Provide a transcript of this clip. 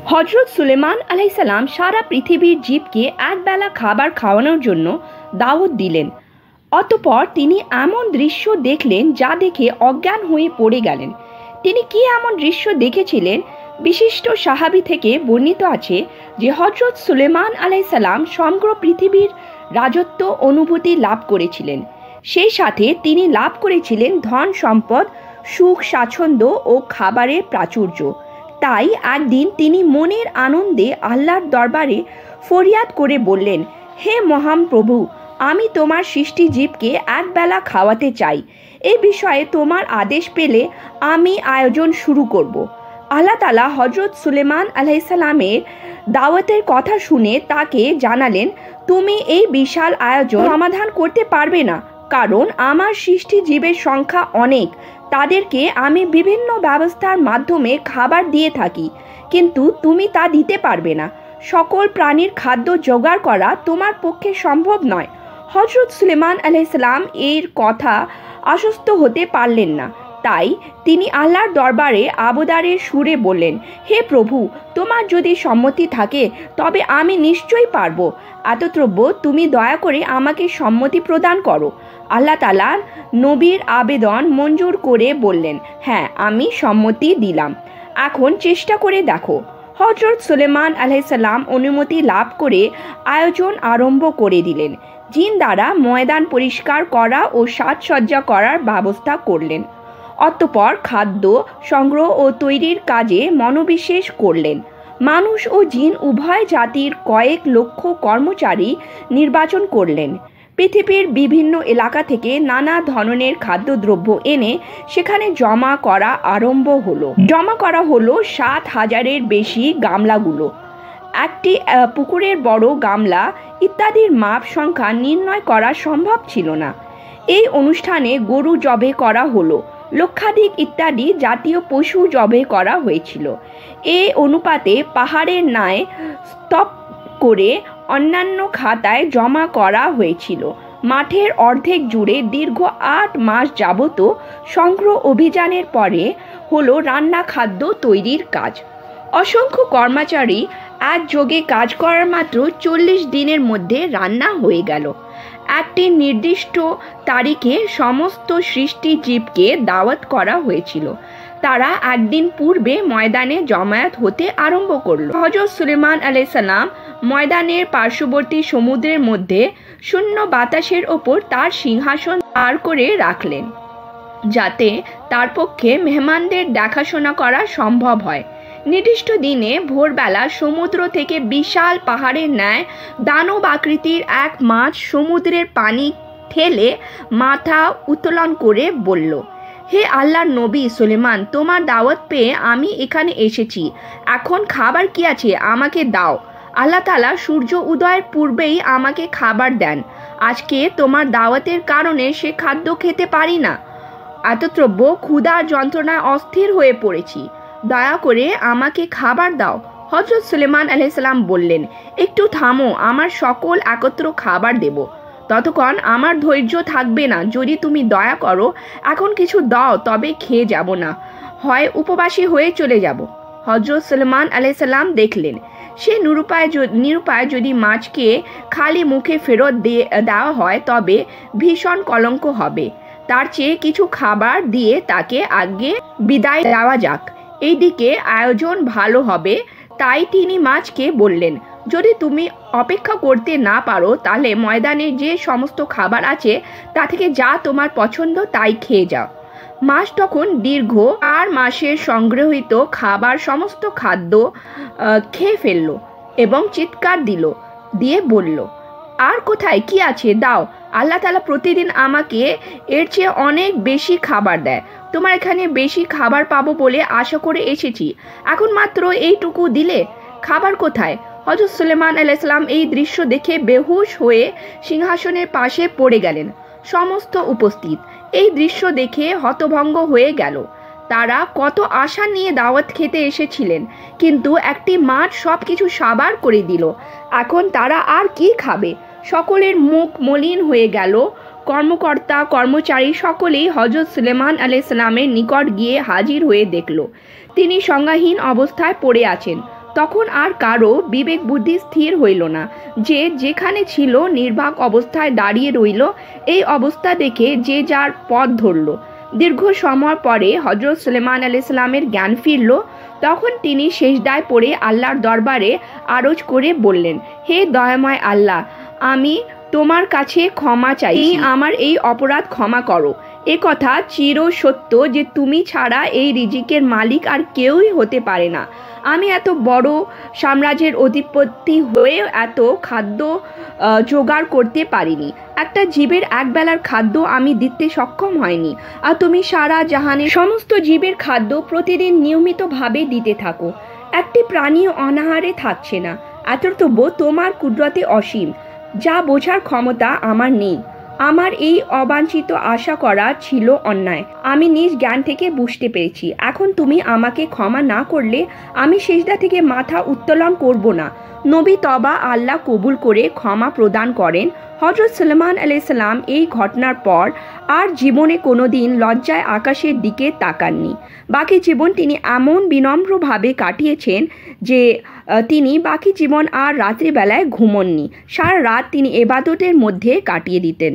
হজরত সুলেমান আলাইসাল্লাম সারা পৃথিবীর জীবকে একবেলা খাবার খাওয়ানোর জন্য দাওয়াত দিলেন। অতঃপর তিনি এমন দৃশ্য দেখলেন যা দেখে অজ্ঞান হয়ে পড়ে গেলেন। তিনি কি এমন দৃশ্য দেখেছিলেন? বিশিষ্ট সাহাবী থেকে বর্ণিত আছে যে হজরত সুলেমান আলাইসাল্লাম সমগ্র পৃথিবীর রাজত্ব অনুভূতি লাভ করেছিলেন। সেই সাথে তিনি লাভ করেছিলেন ধন সম্পদ, সুখ স্বাচ্ছন্দ্য ও খাবারের প্রাচুর্য। তাই একদিন তিনি মনের আনন্দে আল্লাহর দরবারে ফরিয়াদ করে বললেন, হে মহান প্রভু, আমি তোমার সৃষ্টি জীবকে একবেলা খাওয়াতে চাই। এ বিষয়ে তোমার আদেশ পেলে আমি আয়োজন শুরু করব। আল্লাহ তাআলা হজরত সুলেমান আলাইসাল্লামের দাওয়াতের কথা শুনে তাকে জানালেন, তুমি এই বিশাল আয়োজন সমাধান করতে পারবে না, কারণ আমার সৃষ্টি জীবের সংখ্যা অনেক। তাদেরকে আমি বিভিন্ন ব্যবস্থার মাধ্যমে খাবার দিয়ে থাকি, কিন্তু তুমি তা দিতে পারবে না। সকল প্রাণীর খাদ্য জোগাড় করা তোমার পক্ষে সম্ভব নয়। হজরত সুলেমান আলাইসাল্লাম এর কথা আশ্বস্ত হতে পারলেন না। তাই তিনি আল্লাহর দরবারে আবদারের সুরে বললেন, হে প্রভু, তোমার যদি সম্মতি থাকে তবে আমি নিশ্চয়ই পারবো। এতদ্রব্য তুমি দয়া করে আমাকে সম্মতি প্রদান করো। আল্লাহ তাআলা নবীর আবেদন মঞ্জুর করে বললেন, হ্যাঁ, আমি সম্মতি দিলাম। এখন চেষ্টা করে দেখো। হজরত সুলেমান আলাইসাল্লাম অনুমতি লাভ করে আয়োজন আরম্ভ করে দিলেন। জিন দ্বারা ময়দান পরিষ্কার করা ও সাজসজ্জা করার ব্যবস্থা করলেন। অতঃপর খাদ্য সংগ্রহ ও তৈরির কাজে মনোনিবেশ করলেন। মানুষ ও জিন উভয় জাতির কয়েক লক্ষ কর্মচারী নির্বাচন করলেন। পৃথিবীর বিভিন্ন এলাকা থেকে নানা ধরনের খাদ্যদ্রব্য এনে সেখানে জমা করা হলো 7,000-এর বেশি গামলাগুলো। একটি পুকুরের বড় গামলা ইত্যাদির মাপ সংখ্যা নির্ণয় করা সম্ভব ছিল না। এই অনুষ্ঠানে গরু জবে করা হলো, লক্ষাধিক ইত্যাদি জাতীয় পশু জবে করা হয়েছিল। এ অনুপাতে পাহাড়ের ন্যায় স্তূপ করে অন্যান্য খাতায় জমা করা হয়েছিল। মাঠের অর্ধেক জুড়ে দীর্ঘ 8 মাস যাবত সংগ্রহ অভিযানের পরে হলো রান্না খাদ্য তৈরির কাজ। অসংখ্য কর্মচারী একযোগে কাজ করার মাত্র 40 দিনের মধ্যে রান্না হয়ে গেল। একটি নির্দিষ্ট তারিখে সমস্ত সৃষ্টি জীবকে দাওয়াত করা হয়েছিল। তারা একদিন পূর্বে ময়দানে জমায়েত হতে আরম্ভ করল। হজরত সুলেমান আলাইসাল্লাম ময়দানের পার্শ্ববর্তী সমুদ্রের মধ্যে শূন্য বাতাসের ওপর তার সিংহাসন পার করে রাখলেন, যাতে তার পক্ষে মেহমানদের দেখাশোনা করা সম্ভব হয়। নির্দিষ্ট দিনে ভোরবেলা সমুদ্র থেকে বিশাল পাহাড়ের ন্যায় দানব আকৃতির এক মাছ সমুদ্রের পানি ঠেলে মাথা উত্তোলন করে বলল, হে আল্লাহর নবী সুলেমান, তোমার দাওয়াত পেয়ে আমি এখানে এসেছি। এখন খাবার কি আছে আমাকে দাও। আল্লাহ তাআলা সূর্য উদয়ের পূর্বেই আমাকে খাবার দেন। আজকে তোমার দাওয়াতের কারণে সে খাদ্য খেতে পারি না। এতদ্রব্য ক্ষুধার যন্ত্রণায় অস্থির হয়ে পড়েছি। দয়া করে আমাকে খাবার দাও। হজরত সুলেমান আলাইসাল্লাম বললেন, একটু থামো, আমার সকল একত্র খাবার দেব। ততক্ষণ আমার ধৈর্য থাকবে না। যদি তুমি দয়া করো এখন কিছু দাও, তবে খেয়ে যাব না, হয় উপবাসী হয়ে চলে যাব। হজরত সুলেমান আলাইসাল্লাম দেখলেন সে নিরুপায় যদি মাছকে খালি মুখে ফেরত দেওয়া হয় তবে ভীষণ কলঙ্ক হবে। তার চেয়ে কিছু খাবার দিয়ে তাকে আগে বিদায় দেওয়া যাক, এইদিকে আয়োজন ভালো হবে। তাই তিনি মাছকে বললেন, যদি তুমি অপেক্ষা করতে না পারো তাহলে ময়দানে যে সমস্ত খাবার আছে তা থেকে যা তোমার পছন্দ তাই খেয়ে যাও। মাছ তখন দীর্ঘ 4 মাসের সংগৃহীত খাবার সমস্ত খাদ্য খেয়ে ফেলল এবং চিৎকার দিয়ে বলল, আর কোথায় কি আছে দাও। আল্লাহ তাআলা প্রতিদিন আমাকে এর চেয়ে অনেক বেশি খাবার দেয়। তোমার এখানে বেশি খাবার পাবো বলে আশা করে এসেছি, এখন মাত্র এইটুকু দিলে খাবার কোথায়? হজরত সুলেমান আলাইসাল্লাম এই দৃশ্য দেখে বেহুশ হয়ে সিংহাসনের পাশে পড়ে গেলেন। সমস্ত উপস্থিত এই দৃশ্য দেখে হতভম্ব হয়ে গেল। তারা কত আশা নিয়ে দাওয়াত খেতে এসেছিলেন, কিন্তু একটি মাছ সবকিছু সাবার করে দিল। এখন তারা আর কি খাবে? সকলের মুখ মলিন হয়ে গেল। কর্মকর্তা কর্মচারী সকলেই হজরত সুলেমান আলাইসাল্লামের নিকট গিয়ে হাজির হয়ে দেখল তিনি সংজ্ঞাহীন অবস্থায় পড়ে আছেন। তখন আর কারো বিবেক বুদ্ধি স্থির হইল না, যে যেখানে ছিল নির্বাক অবস্থায় দাঁড়িয়ে রইল। এই অবস্থা দেখে যে যার পথ ধরল। দীর্ঘ সময় পরে হজরত সুলেমান আলাইহিসসালামের জ্ঞান ফিরল। তখন তিনি সেজদায় পড়ে আল্লাহর দরবারে আরজ করে বললেন, হে দয়াময় আল্লাহ, আমি তোমার কাছে ক্ষমা চাই, আমার এই অপরাধ ক্ষমা করো। এ কথা চির সত্য যে তুমি ছাড়া এই রিজিকের মালিক আর কেউই হতে পারে না। আমি এত বড় সাম্রাজ্যের অধিপতি হয়েও এত খাদ্য জোগাড় করতে পারিনি। একটা জীবের একবেলার খাদ্য আমি দিতে সক্ষম হয়নি, আর তুমি সারা জাহানের সমস্ত জীবের খাদ্য প্রতিদিন নিয়মিতভাবে দিতে থাকো। একটি প্রাণীও অনাহারে থাকছে না। এতটুকু তোমার কুদরতে অসীম, যা বোঝার ক্ষমতা আমার নেই। আমার এই অবাঞ্ছিত আশা করা ছিল অন্যায়। আমি নিজ জ্ঞান থেকে বুঝতে পেরেছি। এখন তুমি আমাকে ক্ষমা না করলে আমি সেজদা থেকে মাথা উত্তোলন করব না। নবী তবা আল্লাহ কবুল করে ক্ষমা প্রদান করেন। হজরত সুলেমান আলাইহিসসালাম এই ঘটনার পর আর জীবনে কোনো দিন লজ্জায় আকাশের দিকে তাকাননি। বাকি জীবন তিনি এমন বিনম্রভাবে কাটিয়েছেন যে তিনি বাকি জীবন আর রাত্রিবেলায় ঘুমননি। সারা রাত তিনি এবাদতের মধ্যে কাটিয়ে দিতেন।